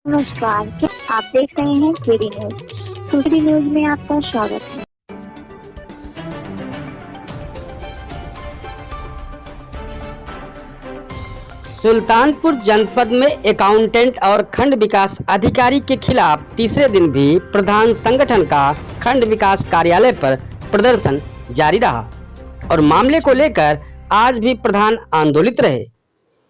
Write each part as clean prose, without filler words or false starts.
नमस्कार, क्या आप देख रहे हैं केडी न्यूज। केडी न्यूज में आपका स्वागत है। सुल्तानपुर जनपद में अकाउंटेंट और खंड विकास अधिकारी के खिलाफ तीसरे दिन भी प्रधान संगठन का खंड विकास कार्यालय पर प्रदर्शन जारी रहा और मामले को लेकर आज भी प्रधान आंदोलित रहे।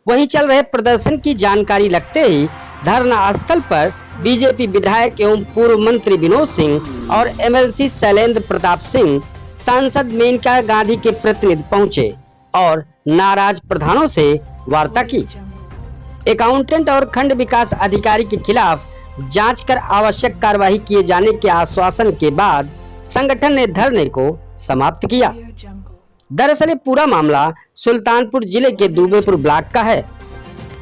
वहीं चल रहे प्रदर्शन की जानकारी लगते ही धरना स्थल पर बीजेपी विधायक एवं पूर्व मंत्री विनोद सिंह और एमएलसी शैलेंद्र प्रताप सिंह, सांसद मेनका गांधी के प्रतिनिधि पहुंचे और नाराज प्रधानों से वार्ता की। अकाउंटेंट और खंड विकास अधिकारी के खिलाफ जांच कर आवश्यक कार्रवाई किए जाने के आश्वासन के बाद संगठन ने धरने को समाप्त किया। दरअसल ये पूरा मामला सुल्तानपुर जिले के दुबेपुर ब्लॉक का है।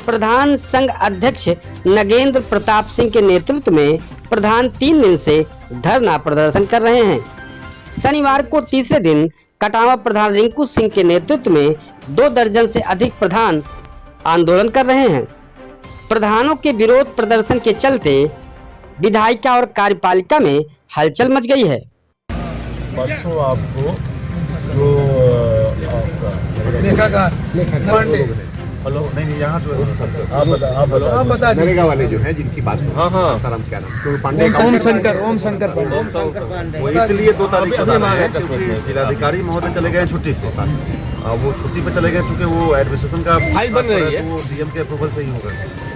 प्रधान संघ अध्यक्ष नगेंद्र प्रताप सिंह के नेतृत्व में प्रधान 3 दिन से धरना प्रदर्शन कर रहे हैं। शनिवार को तीसरे दिन कटावा प्रधान रिंकू सिंह के नेतृत्व में 2 दर्जन से अधिक प्रधान आंदोलन कर रहे हैं। प्रधानों के विरोध प्रदर्शन के चलते विधायिका और कार्यपालिका में हलचल मच गई है। परसों आपको जो आपका हेलो नहीं यहाँ तो आप बता नरेगा वाले जो हैं जिनकी बात सर हम क्या नाम तो पांडे ओम शंकर पांडे वो इसलिए 2 तारीख को बताना है क्योंकि जिलाधिकारी महोदय चले गए छुट्टी पे। वो छुट्टी पे चले गए चूंकि वो एडमिनिस्ट्रेशन का फाइल बन रही है, वो डीएम के अप्रूवल से ही होगा।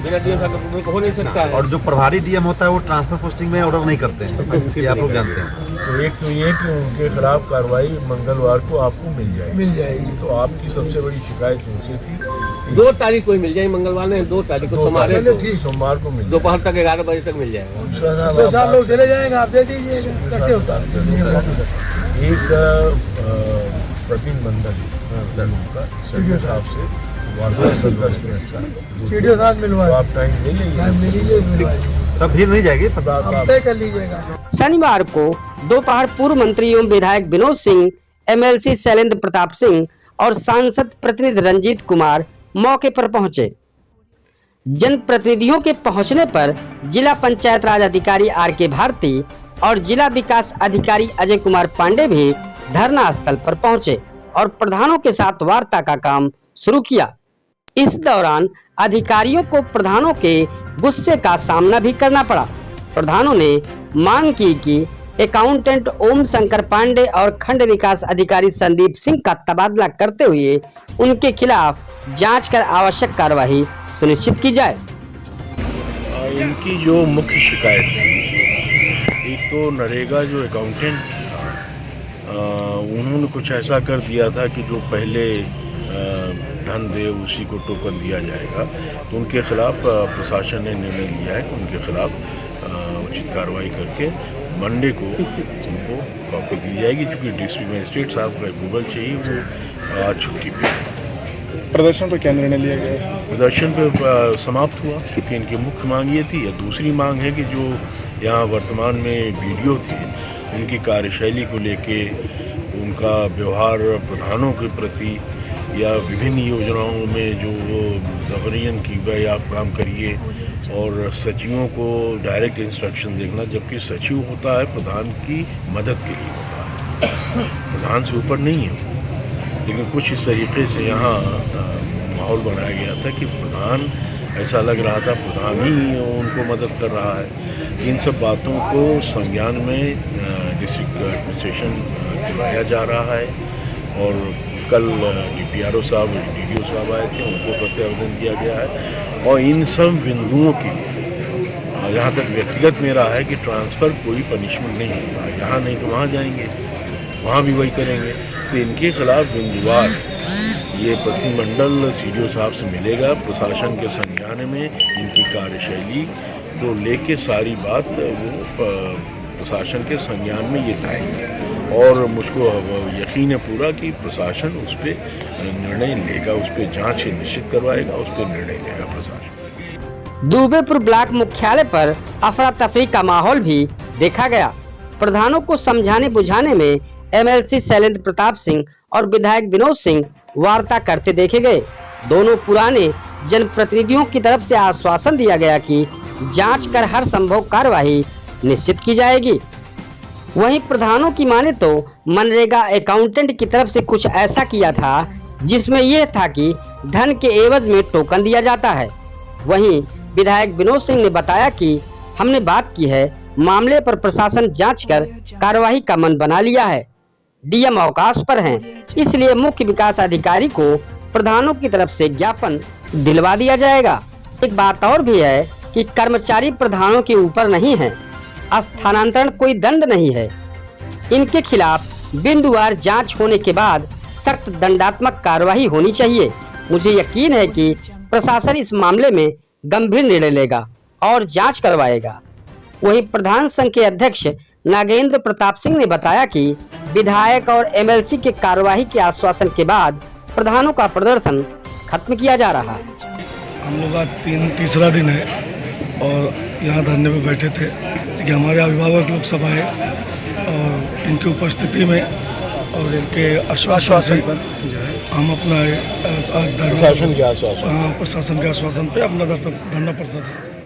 बिना डीएम का अप्रूवल हो नहीं सकता है। और जो प्रभारी डीएम होता है वो ट्रांसफर पोस्टिंग में ऑर्डर नहीं करते हैं, ये आप लोग जानते हैं। तो एक तो ये कि उनके खिलाफ कार्रवाई मंगलवार को आपको मिल जाएगी। तो आपकी सबसे बड़ी शिकायत उनसे थी 2 तारीख को मिल जाएगी। मंगलवार ने 2 तारीख को सोमवार को मिल दोपहर तक 11 बजे तक मिल जाएगा। तो 4 लोग चले जाएंगे, आप दे दीजिएगा। कैसे होता है एक प्रतिनिधिमंडल का सीडीओ साहब से सीडीओ साहब मिलवा आप टाइम ले लीजिए, सब भीड़ नहीं जाएगी, तय कर लीजिएगा। शनिवार को दोपहर पूर्व मंत्री एवं विधायक विनोद सिंह, एमएलसी शैलेंद्र प्रताप सिंह और सांसद प्रतिनिधि रंजीत कुमार मौके पर पहुंचे। जनप्रतिनिधियों के पहुंचने पर जिला पंचायत राज अधिकारी आर.के. भारती और जिला विकास अधिकारी अजय कुमार पांडे भी धरना स्थल पर पहुंचे और प्रधानों के साथ वार्ता का काम शुरू किया। इस दौरान अधिकारियों को प्रधानों के गुस्से का सामना भी करना पड़ा। प्रधानों ने मांग की कि अकाउंटेंट ओम शंकर पांडे और खंड विकास अधिकारी संदीप सिंह का तबादला करते हुए उनके खिलाफ जांच कर आवश्यक कार्रवाई सुनिश्चित की जाए। इनकी जो मुख्य शिकायत थी, एक तो नरेगा जो अकाउंटेंट था उन्होंने कुछ ऐसा कर दिया था कि जो पहले धन दे उसी को टोकन दिया जाएगा। तो उनके खिलाफ प्रशासन ने निर्णय लिया है कि उनके खिलाफ उचित कार्रवाई करके मंडे को उनको कॉपी दी जाएगी, क्योंकि डिस्ट्रिक्ट मजिस्ट्रेट साहब का अप्रूवल चाहिए। वो आज छुट्टी पे। प्रदर्शन पर क्या निर्णय लिया गया? प्रदर्शन पे समाप्त हुआ, क्योंकि इनकी मुख्य मांग ये थी। या दूसरी मांग है कि जो यहाँ वर्तमान में वीडियो थे उनकी कार्यशैली को लेके, उनका व्यवहार प्रधानों के प्रति या विभिन्न योजनाओं में जो जबरियन की गए आप काम करिए और सचिवों को डायरेक्ट इंस्ट्रक्शन देखना, जबकि सचिव होता है प्रधान की मदद के लिए होता है, प्रधान से ऊपर नहीं है। लेकिन कुछ इस तरीके से यहाँ माहौल बनाया गया था कि प्रधान, ऐसा लग रहा था प्रधान ही उनको मदद कर रहा है। इन सब बातों को संज्ञान में डिस्ट्रिक्ट एडमिनिस्ट्रेशन लाया जा रहा है और कल डीपीआरओ साहब, डीडीओ साहब आए थे, उनको प्रत्यावर्तन किया गया है। और इन सब बिंदुओं की जहाँ तक व्यक्तिगत मेरा है कि ट्रांसफ़र कोई पनिशमेंट नहीं होता, यहाँ नहीं तो वहाँ जाएंगे, वहाँ भी वही करेंगे। तो इनके खिलाफ बिंदुवार ये प्रतिनिधिमंडल सीडीओ साहब से मिलेगा। प्रशासन के संज्ञान में इनकी कार्यशैली को लेके सारी बात वो प्रशासन के संज्ञान में ये लाएंगे और मुझको यकीन है पूरा कि प्रशासन उस पर निर्णय लेगा, उस पर जांच निश्चित करवाएगा, उस पर निर्णय लेगा प्रशासन। दुबेपुर ब्लॉक मुख्यालय पर अफरा तफरी का माहौल भी देखा गया। प्रधानों को समझाने बुझाने में एमएलसी शैलेंद्र प्रताप सिंह और विधायक विनोद सिंह वार्ता करते देखे गए। दोनों पुराने जनप्रतिनिधियों की तरफ से आश्वासन दिया गया कि जांच कर हर संभव कार्यवाही निश्चित की जाएगी। वहीं प्रधानों की माने तो मनरेगा अकाउंटेंट की तरफ से कुछ ऐसा किया था जिसमें यह था कि धन के एवज में टोकन दिया जाता है। वहीं विधायक विनोद सिंह ने बताया कि हमने बात की है, मामले पर प्रशासन जांच कर कार्यवाही का मन बना लिया है। डीएम अवकाश पर हैं, इसलिए मुख्य विकास अधिकारी को प्रधानों की तरफ से ज्ञापन दिलवा दिया जाएगा। एक बात और भी है कि कर्मचारी प्रधानों के ऊपर नहीं है, स्थानांतरण कोई दंड नहीं है। इनके खिलाफ बिंदुवार जांच होने के बाद सख्त दंडात्मक कार्यवाही होनी चाहिए। मुझे यकीन है कि प्रशासन इस मामले में गंभीर निर्णय लेगा और जांच करवाएगा। वहीं प्रधान संघ के अध्यक्ष नागेंद्र प्रताप सिंह ने बताया कि विधायक और एमएलसी के कार्यवाही के आश्वासन के बाद प्रधानों का प्रदर्शन खत्म किया जा रहा है। हम लोग आज तीसरा दिन है और यहाँ धरने में बैठे थे, लेकिन हमारे अभिभावक लोग सब आए और इनकी उपस्थिति में और इनके आश्वासन पर हम अपना प्रशासन के आश्वासन पे अपना धरना प्रदर्शन